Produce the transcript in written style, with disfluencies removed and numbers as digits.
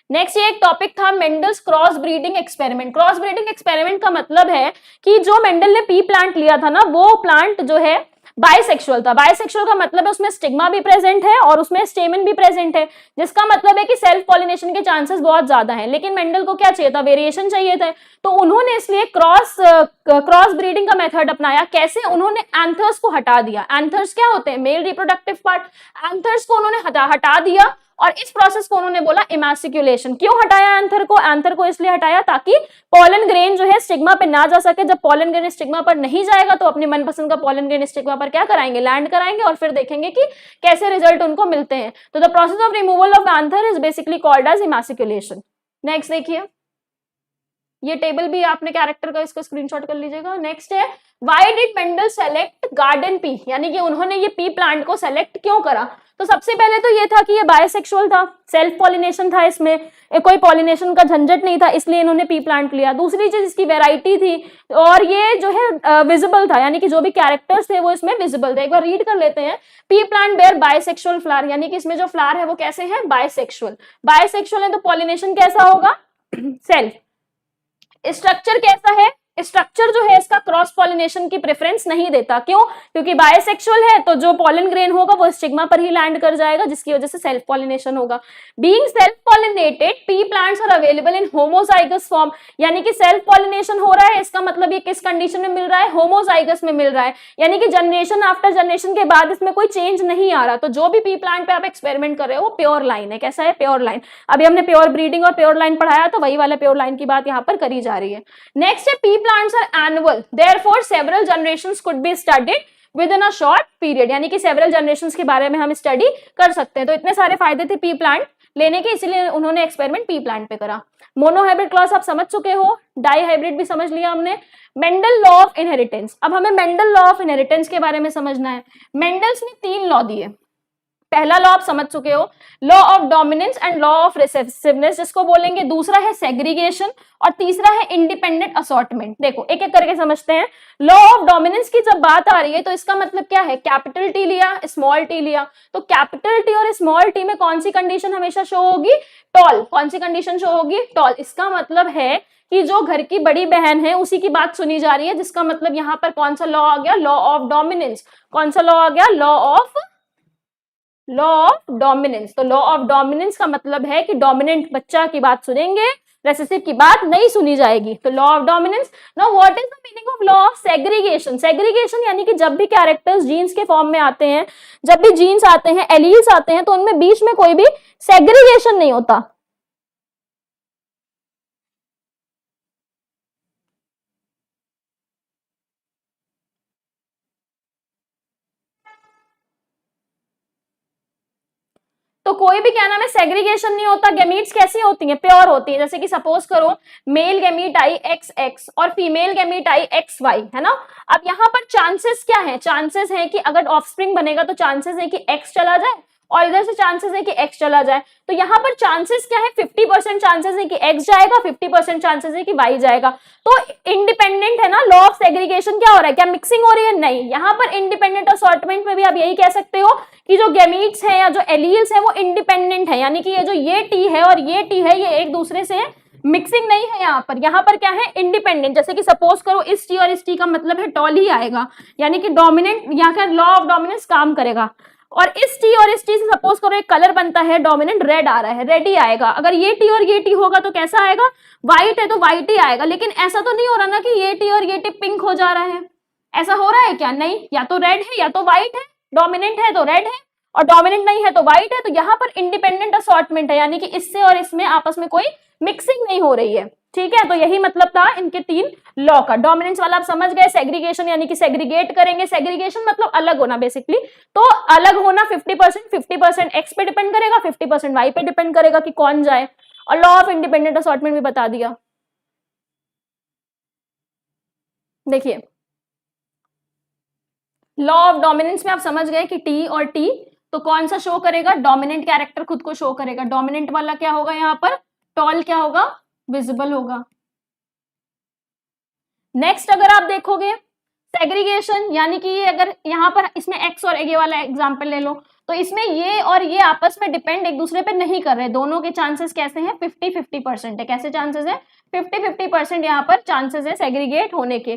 Next ये एक topic था Mendel's cross breeding experiment. Cross breeding experiment का मतलब है कि जो मेंडल ने पी प्लांट लिया था ना, वो प्लांट जो है बाइसेक्सुअल था। बाइसेक्सुअल का मतलब है उसमें स्टिग्मा भी प्रेजेंट है और उसमें स्टेमन भी प्रेजेंट है, जिसका मतलब है कि सेल्फ पॉलिनेशन के चांसेस बहुत ज्यादा हैं। लेकिन मेंडल को क्या चाहिए था, वेरिएशन चाहिए था, तो उन्होंने इसलिए क्रॉस ब्रीडिंग का मेथड अपनाया। कैसे, उन्होंने एंथर्स को हटा दिया। एंथर्स क्या होते हैं, मेल रिप्रोडक्टिव पार्ट। एंथर्स को उन्होंने हटा दिया और इस प्रोसेस को उन्होंने बोला इमैसिकुलेशन। क्यों हटाया एंथर को? एंथर को इसलिए हटाया ताकि पॉलन ग्रेन जो है स्टिग्मा पे ना जा सके। जब पॉलन ग्रेन स्टिग्मा पर नहीं जाएगा तो अपने मनपसंद का पॉलन ग्रेन स्टिग्मा पर क्या कराएंगे, लैंड कराएंगे और फिर देखेंगे कि कैसे रिजल्ट उनको मिलते हैं। तो the process of removal of anther is basically called as emasculation. Next देखिए, ये टेबल भी आपने कैरेक्टर का इसको स्क्रीनशॉट कर लीजिएगा। नेक्स्ट है, why did Mendel select garden pea, यानी कि उन्होंने ये पी प्लांट को सेलेक्ट क्यों करा? तो सबसे पहले तो ये था कि ये बायसेक्सुअल था, सेल्फ पॉलिनेशन था, इसमें कोई पॉलिनेशन का झंझट नहीं था, इसलिए इन्होंने पी प्लांट लिया। दूसरी चीज इसकी वैरायटी थी और ये जो है विजिबल था, यानी कि जो भी कैरेक्टर्स थे वो इसमें विजिबल थे। एक बार रीड कर लेते हैं। Pea plant bear bisexual flower, यानी कि इसमें जो फ्लावर है वो कैसे है, बायसेक्सुअल। बायसेक्सुअल है तो पॉलिनेशन कैसा होगा, सेल्फ। स्ट्रक्चर कैसा है, स्ट्रक्चर जो है इसका क्रॉस पॉलिनेशन की प्रेफरेंस नहीं देता। क्यों? क्योंकि बायसेक्सुअल है तो जो पॉलन ग्रेन होगा वो स्टिग्मा पर ही लैंड कर जाएगा, जिसकी वजह से सेल्फ पॉलिनेशन होगा। Being self pollinated, pea plants are available in homozygous form, यानी कि सेल्फ पॉलिनेशन हो रहा है, इसका मतलब ये किस कंडीशन में मिल रहा है, होमोजाइगस में मिल रहा है, यानी कि जनरेशन आफ्टर जनरेशन के बाद इसमें कोई चेंज नहीं आ रहा। तो जो भी पी प्लांट पे आप एक्सपेरिमेंट कर रहे हो वो प्योर लाइन है। कैसा है, प्योर लाइन। अभी हमने प्योर ब्रीडिंग और प्योर लाइन पढ़ाया, तो वही वाला प्योर लाइन की बात यहाँ पर करी जा रही है। नेक्स्ट है, pea plants are annual, therefore several generations could be studied within a short period, यानी कि सेवरल जनरेशंस के बारे में हम स्टडी कर सकते हैं। तो इतने सारे फायदे थे पी प्लांट लेने के, इसलिए उन्होंने एक्सपेरिमेंट पी प्लांट पे करा। मोनोहाइब्रिड क्लॉज आप समझ चुके हो, डाई हाइब्रिड भी समझ लिया हमने। मेंडल लॉ ऑफ इनहेरिटेंस, अब हमें मेंडल लॉ ऑफ इनहेरिटेंस के बारे में समझना है। मेंडल्स ने 3 लॉ दिए। पहला लॉ आप समझ चुके हो, law of dominance and law of recessiveness जिसको बोलेंगे। दूसरा है सेग्रीगेशन और तीसरा है इंडिपेंडेंट असॉर्टमेंट। देखो एक एक करके समझते हैं। लॉ ऑफ डोमिनेंस की जब बात आ रही है तो इसका मतलब क्या है, कैपिटल टी लिया, स्मॉल टी लिया, तो कैपिटल टी और स्मॉल टी में कौन सी कंडीशन हमेशा शो होगी, टॉल। कौन सी कंडीशन शो होगी, टॉल। इसका मतलब है कि जो घर की बड़ी बहन है उसी की बात सुनी जा रही है, जिसका मतलब यहाँ पर कौन सा लॉ आ गया, लॉ ऑफ डोमिनेंस। कौन सा लॉ आ गया, लॉ ऑफ डोमिनेंस। तो लॉ ऑफ डोमिनेंस का मतलब है कि डोमिनेंट बच्चा की बात सुनेंगे, रेसेसिव की बात नहीं सुनी जाएगी। तो law of dominance. Now what is the meaning of law of segregation? Segregation यानी कि जब भी कैरेक्टर्स जीन्स के फॉर्म में आते हैं, जब भी जीन्स आते हैं, एलील्स आते हैं, तो उनमें बीच में कोई भी सेग्रीगेशन नहीं होता। तो कोई भी क्या नाम है, सेग्रीगेशन नहीं होता। गैमीट्स कैसी होती हैं, प्योर होती हैं। जैसे कि सपोज करो मेल गैमीट आई XX और फीमेल गैमीट आई XY, है ना। अब यहाँ पर चांसेस क्या है, चांसेस है कि अगर ऑफस्प्रिंग बनेगा तो चांसेस है कि X चला जाए और इधर से चांसेस है कि X चला जाए। तो यहाँ पर चांसेस क्या है, 50% चांसेस है कि X जाएगा, 50% चांसेस है कि Y जाएगा। तो इंडिपेंडेंट है ना। लॉ ऑफ सेग्रीगेशन क्या हो रहा है, क्या मिक्सिंग हो रही है, नहीं। यहाँ पर इंडिपेंडेंट असॉर्टमेंट में भी आप यही कह सकते हो कि जो गैमीट्स हैं या जो एलील्स हैं वो इंडिपेंडेंट है, यानी कि ये जो ये T है और ये T है ये एक दूसरे से मिक्सिंग नहीं है। यहाँ पर क्या है, इंडिपेंडेंट। जैसे कि सपोज करो इस T और इस T का मतलब है टॉल ही आएगा, यानी कि डोमिनेंट, यहाँ का लॉ ऑफ डोमिनेंस काम करेगा। और इस T और इस T से सपोज करो एक कलर बनता है, डोमिनेंट रेड आ रहा है, रेड ही आएगा। अगर ये T और ये T होगा तो कैसा आएगा, व्हाइट है तो व्हाइट ही आएगा। लेकिन ऐसा तो नहीं हो रहा ना कि ये T और ये T पिंक हो जा रहा है, ऐसा हो रहा है क्या, नहीं। या तो रेड है या तो व्हाइट है, डोमिनेंट है तो रेड है और डोमिनेंट नहीं है तो व्हाइट है। तो यहाँ पर इंडिपेंडेंट असॉर्टमेंट है, यानी कि इससे और इसमें आपस में कोई मिक्सिंग नहीं हो रही है। ठीक है, तो यही मतलब था इनके 3 लॉ का। डोमिनेंस वाला आप समझ गए, सेग्रीगेशन यानी कि सेग्रीगेट करेंगे, सेग्रीगेशन मतलब अलग होना बेसिकली। तो अलग होना 50% X पे डिपेंड करेगा, 50% Y पे डिपेंड करेगा कि कौन जाए। और लॉ ऑफ इंडिपेंडेंट असॉर्टमेंट भी बता दिया। देखिए लॉ ऑफ डोमिनेंस में आप समझ गए कि T और T तो कौन सा शो करेगा, डोमिनेंट कैरेक्टर खुद को शो करेगा। डोमिनेंट वाला क्या होगा, यहाँ पर टॉल क्या होगा, विजिबल होगा। नेक्स्ट अगर आप देखोगे सेग्रीगेशन, यानी कि अगर यहाँ पर इसमें X और ये वाला एग्जांपल ले लो, तो इसमें ये और ये आपस में डिपेंड एक दूसरे पे नहीं कर रहे, दोनों के चांसेस कैसे हैं 50-50% है। कैसे चांसेस है 50-50% यहाँ पर चांसेस है सेग्रीगेट होने के।